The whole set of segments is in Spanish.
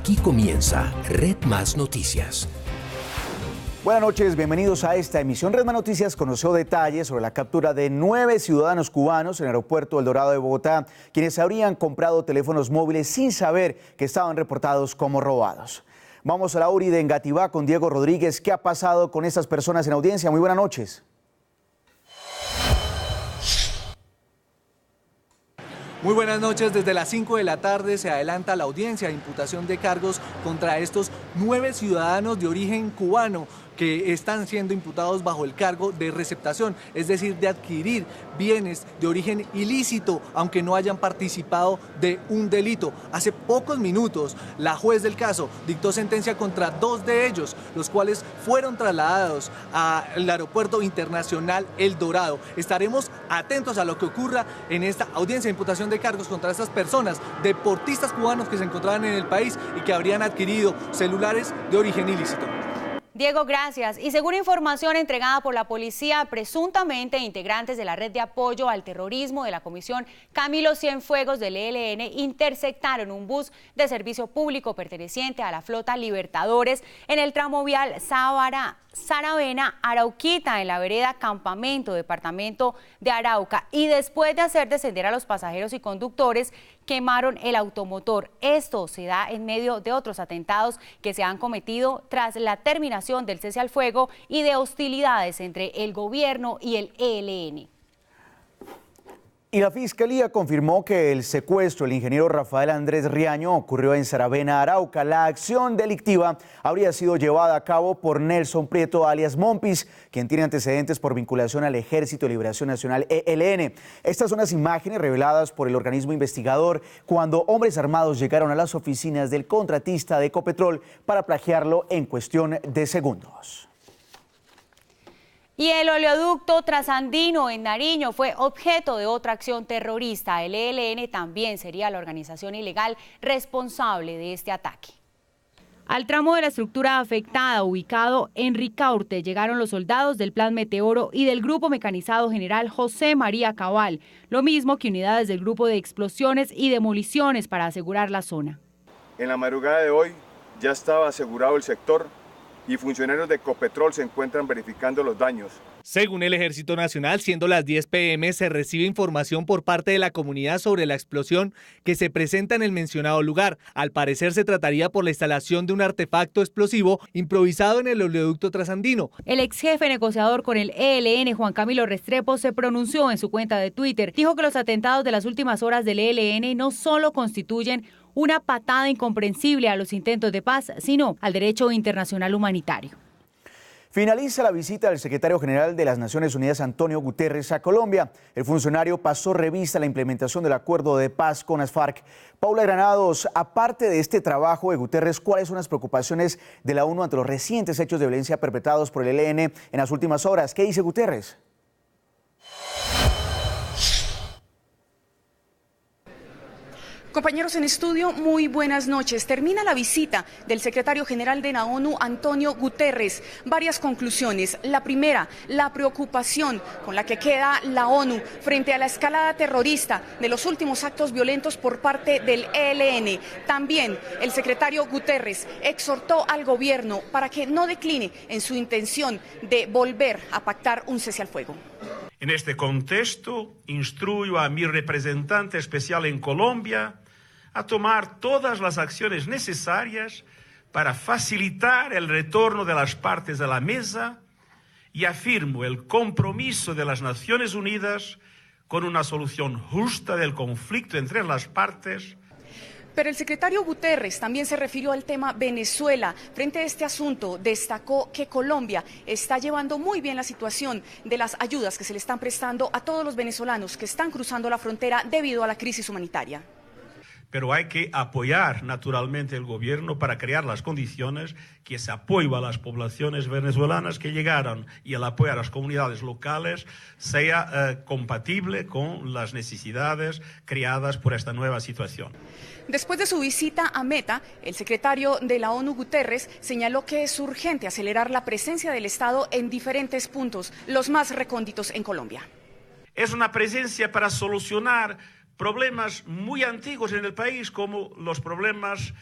Aquí comienza Red Más Noticias. Buenas noches, bienvenidos a esta emisión. Red Más Noticias conoció detalles sobre la captura de 9 ciudadanos cubanos en el aeropuerto El Dorado de Bogotá, quienes habrían comprado teléfonos móviles sin saber que estaban reportados como robados. Vamos a la URI de Engativá con Diego Rodríguez. ¿Qué ha pasado con estas personas en audiencia? Muy buenas noches. Muy buenas noches. Desde las 5 de la tarde se adelanta la audiencia de imputación de cargos contra estos 9 ciudadanos de origen cubano que están siendo imputados bajo el cargo de receptación, es decir, de adquirir bienes de origen ilícito, aunque no hayan participado de un delito. Hace pocos minutos, la juez del caso dictó sentencia contra 2 de ellos, los cuales fueron trasladados al Aeropuerto Internacional El Dorado. Estaremos atentos a lo que ocurra en esta audiencia de imputación de cargos contra estas personas, deportistas cubanos que se encontraban en el país y que habrían adquirido celulares de origen ilícito. Diego, gracias. Y según información entregada por la policía, presuntamente integrantes de la red de apoyo al terrorismo de la Comisión Camilo Cienfuegos del ELN interceptaron un bus de servicio público perteneciente a la flota Libertadores en el tramo vial Saravena-Arauquita, en la vereda Campamento, departamento de Arauca, y después de hacer descender a los pasajeros y conductores, quemaron el automotor. Esto se da en medio de otros atentados que se han cometido tras la terminación del cese al fuego y de hostilidades entre el gobierno y el ELN. Y la Fiscalía confirmó que el secuestro del ingeniero Rafael Andrés Riaño ocurrió en Saravena, Arauca. La acción delictiva habría sido llevada a cabo por Nelson Prieto, alias Mompis, quien tiene antecedentes por vinculación al Ejército de Liberación Nacional, ELN. Estas son las imágenes reveladas por el organismo investigador cuando hombres armados llegaron a las oficinas del contratista de Ecopetrol para plagiarlo en cuestión de segundos. Y el oleoducto trasandino en Nariño fue objeto de otra acción terrorista. El ELN también sería la organización ilegal responsable de este ataque. Al tramo de la estructura afectada, ubicado en Ricaurte, llegaron los soldados del Plan Meteoro y del Grupo Mecanizado General José María Cabal, lo mismo que unidades del Grupo de Explosiones y Demoliciones para asegurar la zona. En la madrugada de hoy ya estaba asegurado el sector y funcionarios de Ecopetrol se encuentran verificando los daños. Según el Ejército Nacional, siendo las 10 p.m., se recibe información por parte de la comunidad sobre la explosión que se presenta en el mencionado lugar. Al parecer se trataría por la instalación de un artefacto explosivo improvisado en el oleoducto trasandino. El ex jefe negociador con el ELN, Juan Camilo Restrepo, se pronunció en su cuenta de Twitter. Dijo que los atentados de las últimas horas del ELN no solo constituyen una patada incomprensible a los intentos de paz, sino al derecho internacional humanitario. Finaliza la visita del secretario general de las Naciones Unidas, Antonio Guterres, a Colombia. El funcionario pasó revista a la implementación del acuerdo de paz con las FARC. Paula Granados, aparte de este trabajo de Guterres, ¿cuáles son las preocupaciones de la ONU ante los recientes hechos de violencia perpetrados por el ELN en las últimas horas? ¿Qué dice Guterres? Compañeros en estudio, muy buenas noches. Termina la visita del secretario general de la ONU, Antonio Guterres. Varias conclusiones. La primera, la preocupación con la que queda la ONU frente a la escalada terrorista de los últimos actos violentos por parte del ELN. También el secretario Guterres exhortó al gobierno para que no decline en su intención de volver a pactar un cese al fuego. En este contexto, instruyo a mi representante especial en Colombia a tomar todas las acciones necesarias para facilitar el retorno de las partes a la mesa y afirmo el compromiso de las Naciones Unidas con una solución justa del conflicto entre las partes. Pero el secretario Guterres también se refirió al tema Venezuela. Frente a este asunto, destacó que Colombia está llevando muy bien la situación de las ayudas que se le están prestando a todos los venezolanos que están cruzando la frontera debido a la crisis humanitaria. Pero hay que apoyar naturalmente el gobierno para crear las condiciones que ese apoyo a las poblaciones venezolanas que llegaron y el apoyo a las comunidades locales sea compatible con las necesidades creadas por esta nueva situación. Después de su visita a Meta, el secretario de la ONU, Guterres, señaló que es urgente acelerar la presencia del Estado en diferentes puntos, los más recónditos en Colombia. Es una presencia para solucionar problemas muy antiguos en el país, como los problemas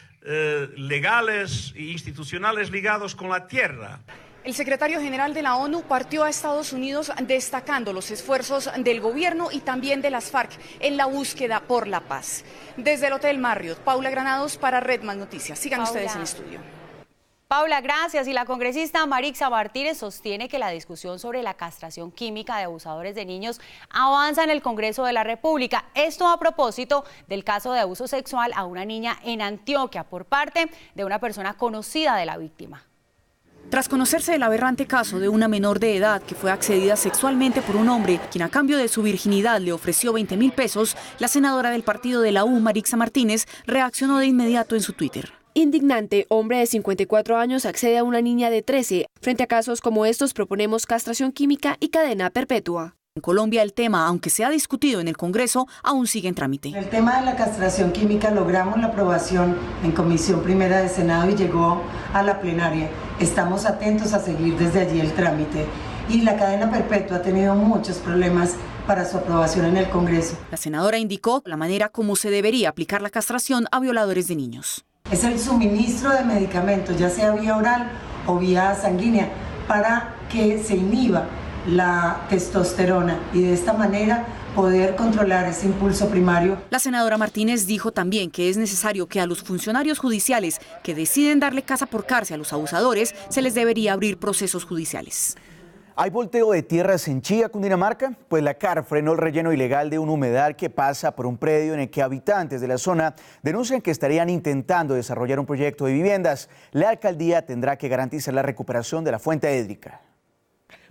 legales e institucionales ligados con la tierra. El secretario general de la ONU partió a Estados Unidos destacando los esfuerzos del gobierno y también de las FARC en la búsqueda por la paz. Desde el Hotel Marriott, Paula Granados para Red Más Noticias. Sigan ustedes en estudio. Paula, gracias. Y la congresista Marixa Martínez sostiene que la discusión sobre la castración química de abusadores de niños avanza en el Congreso de la República. Esto a propósito del caso de abuso sexual a una niña en Antioquia por parte de una persona conocida de la víctima. Tras conocerse el aberrante caso de una menor de edad que fue accedida sexualmente por un hombre, quien a cambio de su virginidad le ofreció 20.000 pesos, la senadora del partido de la U, Marixa Martínez, reaccionó de inmediato en su Twitter. Indignante, hombre de 54 años accede a una niña de 13. Frente a casos como estos proponemos castración química y cadena perpetua. En Colombia el tema, aunque se ha discutido en el Congreso, aún sigue en trámite. El tema de la castración química logramos la aprobación en Comisión Primera del Senado y llegó a la plenaria. Estamos atentos a seguir desde allí el trámite. Y la cadena perpetua ha tenido muchos problemas para su aprobación en el Congreso. La senadora indicó la manera como se debería aplicar la castración a violadores de niños. Es el suministro de medicamentos, ya sea vía oral o vía sanguínea, para que se inhiba la testosterona y de esta manera poder controlar ese impulso primario. La senadora Martínez dijo también que es necesario que a los funcionarios judiciales que deciden darle casa por cárcel a los abusadores se les debería abrir procesos judiciales. ¿Hay volteo de tierras en Chía, Cundinamarca? Pues la CAR frenó el relleno ilegal de un humedal que pasa por un predio en el que habitantes de la zona denuncian que estarían intentando desarrollar un proyecto de viviendas. La alcaldía tendrá que garantizar la recuperación de la fuente hídrica.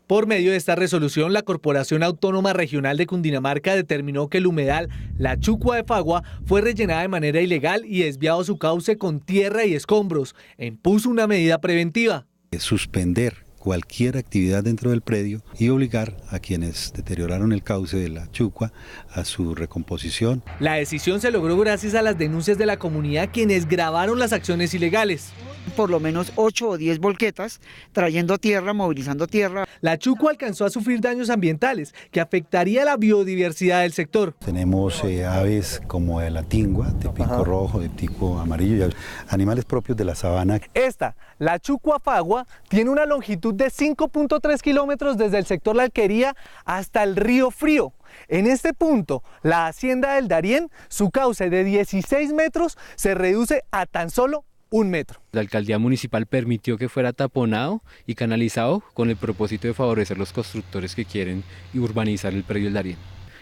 Por medio de esta resolución, la Corporación Autónoma Regional de Cundinamarca determinó que el humedal La Chucua de Fagua fue rellenada de manera ilegal y desviado su cauce con tierra y escombros e impuso una medida preventiva. Suspender cualquier actividad dentro del predio y obligar a quienes deterioraron el cauce de la Chucua a su recomposición. La decisión se logró gracias a las denuncias de la comunidad, quienes grabaron las acciones ilegales. Por lo menos 8 o 10 volquetas trayendo tierra, movilizando tierra. La Chucua alcanzó a sufrir daños ambientales que afectaría la biodiversidad del sector. Tenemos aves como la tingua, de pico rojo, de pico amarillo, y animales propios de la sabana. Esta, la Chucua Fagua, tiene una longitud de 5.3 kilómetros desde el sector La Alquería hasta el río Frío. En este punto, la hacienda del Darién, su cauce de 16 metros se reduce a tan solo 1 metro. La alcaldía municipal permitió que fuera taponado y canalizado con el propósito de favorecer los constructores que quieren urbanizar el predio del Darién.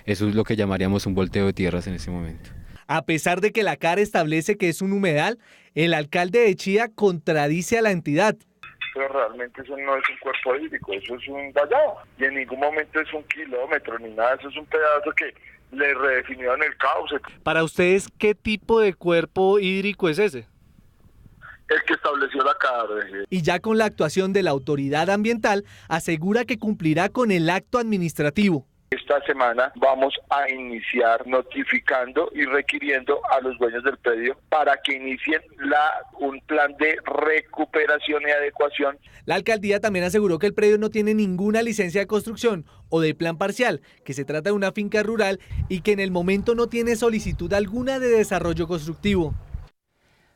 Eso es lo que llamaríamos un volteo de tierras en este momento. A pesar de que la CAR establece que es un humedal, el alcalde de Chía contradice a la entidad. Pero realmente eso no es un cuerpo hídrico, eso es un vallado. Y en ningún momento es 1 kilómetro ni nada, eso es un pedazo que le redefinieron el cauce. Para ustedes, ¿qué tipo de cuerpo hídrico es ese? El que estableció la CAR. Y ya con la actuación de la autoridad ambiental, asegura que cumplirá con el acto administrativo. Esta semana vamos a iniciar notificando y requiriendo a los dueños del predio para que inicien un plan de recuperación y adecuación. La alcaldía también aseguró que el predio no tiene ninguna licencia de construcción o de plan parcial, que se trata de una finca rural y que en el momento no tiene solicitud alguna de desarrollo constructivo.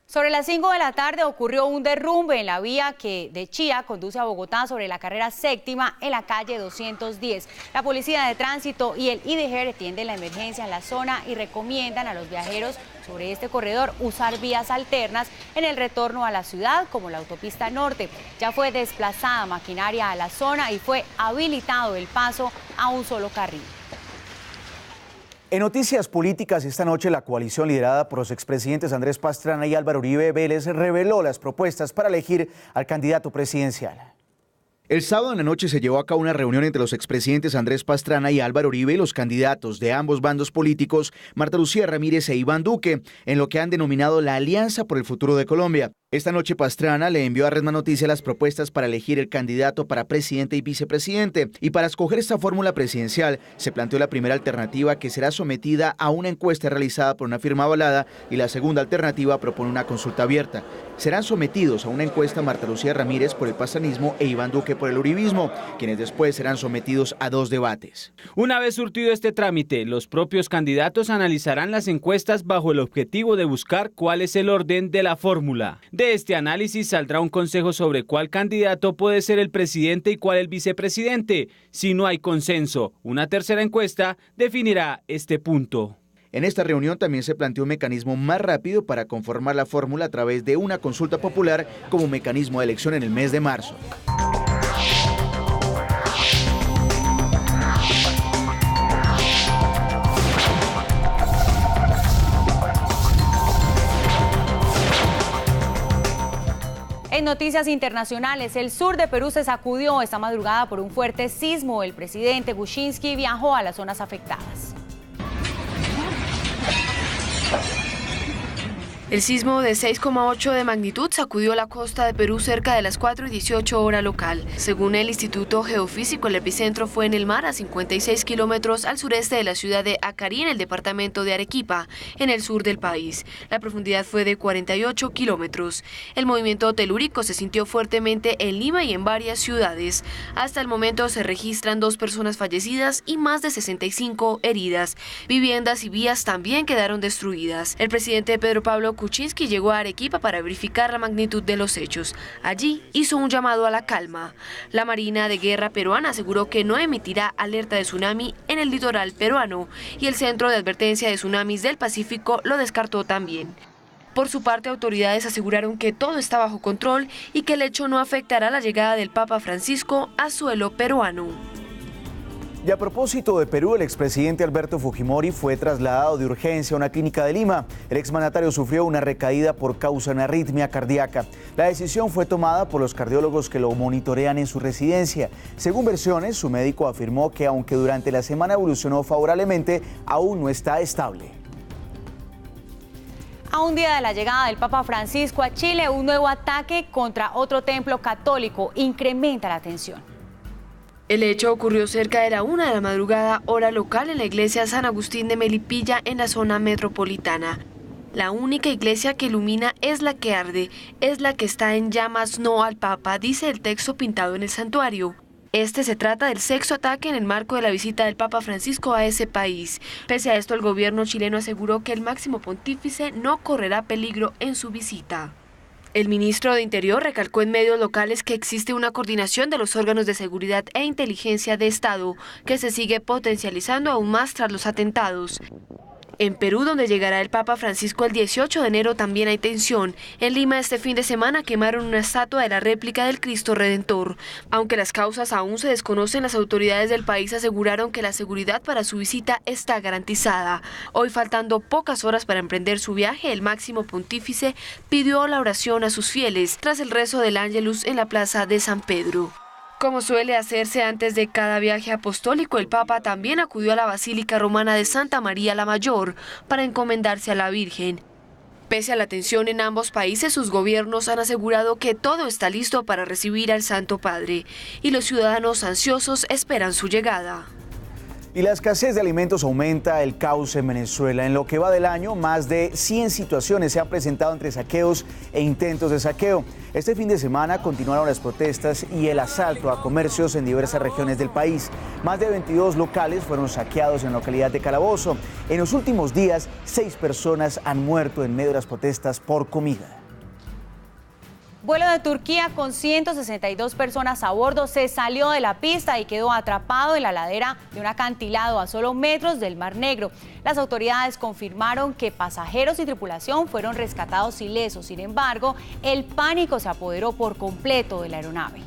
Sobre las 5 de la tarde ocurrió un derrumbe en la vía que de Chía conduce a Bogotá sobre la carrera séptima en la calle 210. La Policía de Tránsito y el IDG atienden la emergencia en la zona y recomiendan a los viajeros sobre este corredor usar vías alternas en el retorno a la ciudad, como la autopista norte. Ya fue desplazada maquinaria a la zona y fue habilitado el paso a un solo carril. En noticias políticas, esta noche la coalición liderada por los expresidentes Andrés Pastrana y Álvaro Uribe Vélez reveló las propuestas para elegir al candidato presidencial. El sábado en la noche se llevó a cabo una reunión entre los expresidentes Andrés Pastrana y Álvaro Uribe y los candidatos de ambos bandos políticos, Marta Lucía Ramírez e Iván Duque, en lo que han denominado la Alianza por el Futuro de Colombia. Esta noche Pastrana le envió a Red Más Noticias las propuestas para elegir el candidato para presidente y vicepresidente. Y para escoger esta fórmula presidencial se planteó la primera alternativa, que será sometida a una encuesta realizada por una firma avalada, y la segunda alternativa propone una consulta abierta. Serán sometidos a una encuesta Marta Lucía Ramírez por el pastranismo e Iván Duque por el uribismo, quienes después serán sometidos a 2 debates. Una vez surtido este trámite, los propios candidatos analizarán las encuestas bajo el objetivo de buscar cuál es el orden de la fórmula. De este análisis saldrá un consejo sobre cuál candidato puede ser el presidente y cuál el vicepresidente. Si no hay consenso, una tercera encuesta definirá este punto. En esta reunión también se planteó un mecanismo más rápido para conformar la fórmula a través de una consulta popular como mecanismo de elección en el mes de marzo. En noticias internacionales, el sur de Perú se sacudió esta madrugada por un fuerte sismo. El presidente Kuczynski viajó a las zonas afectadas. El sismo de 6,8 de magnitud sacudió la costa de Perú cerca de las 4:18 hora local. Según el Instituto Geofísico, el epicentro fue en el mar a 56 kilómetros al sureste de la ciudad de Acarí, en el departamento de Arequipa, en el sur del país. La profundidad fue de 48 kilómetros. El movimiento telúrico se sintió fuertemente en Lima y en varias ciudades. Hasta el momento se registran 2 personas fallecidas y más de 65 heridas. Viviendas y vías también quedaron destruidas. El presidente Pedro Pablo Kuczynski llegó a Arequipa para verificar la magnitud de los hechos. Allí hizo un llamado a la calma. La Marina de Guerra peruana aseguró que no emitirá alerta de tsunami en el litoral peruano, y el Centro de Advertencia de Tsunamis del Pacífico lo descartó también. Por su parte, autoridades aseguraron que todo está bajo control y que el hecho no afectará la llegada del Papa Francisco a suelo peruano. Y a propósito de Perú, el expresidente Alberto Fujimori fue trasladado de urgencia a una clínica de Lima. El exmandatario sufrió una recaída por causa de una arritmia cardíaca. La decisión fue tomada por los cardiólogos que lo monitorean en su residencia. Según versiones, su médico afirmó que aunque durante la semana evolucionó favorablemente, aún no está estable. A un día de la llegada del Papa Francisco a Chile, un nuevo ataque contra otro templo católico incrementa la tensión. El hecho ocurrió cerca de la 1 de la madrugada, hora local, en la iglesia San Agustín de Melipilla, en la zona metropolitana. La única iglesia que ilumina es la que arde, es la que está en llamas, no al Papa, dice el texto pintado en el santuario. Se trata del 6º ataque en el marco de la visita del Papa Francisco a ese país. Pese a esto, el gobierno chileno aseguró que el máximo pontífice no correrá peligro en su visita. El ministro de Interior recalcó en medios locales que existe una coordinación de los órganos de seguridad e inteligencia de Estado, que se sigue potencializando aún más tras los atentados. En Perú, donde llegará el Papa Francisco el 18 de enero, también hay tensión. En Lima, este fin de semana quemaron una estatua de la réplica del Cristo Redentor. Aunque las causas aún se desconocen, las autoridades del país aseguraron que la seguridad para su visita está garantizada. Hoy, faltando pocas horas para emprender su viaje, el máximo pontífice pidió la oración a sus fieles tras el rezo del Ángelus en la plaza de San Pedro. Como suele hacerse antes de cada viaje apostólico, el Papa también acudió a la Basílica Romana de Santa María la Mayor para encomendarse a la Virgen. Pese a la tensión en ambos países, sus gobiernos han asegurado que todo está listo para recibir al Santo Padre, y los ciudadanos ansiosos esperan su llegada. Y la escasez de alimentos aumenta el caos en Venezuela. En lo que va del año, más de 100 situaciones se han presentado entre saqueos e intentos de saqueo. Este fin de semana continuaron las protestas y el asalto a comercios en diversas regiones del país. Más de 22 locales fueron saqueados en la localidad de Calabozo. En los últimos días, 6 personas han muerto en medio de las protestas por comida. Vuelo de Turquía con 162 personas a bordo se salió de la pista y quedó atrapado en la ladera de un acantilado a solo metros del Mar Negro. Las autoridades confirmaron que pasajeros y tripulación fueron rescatados ilesos. Sin embargo, el pánico se apoderó por completo de la aeronave.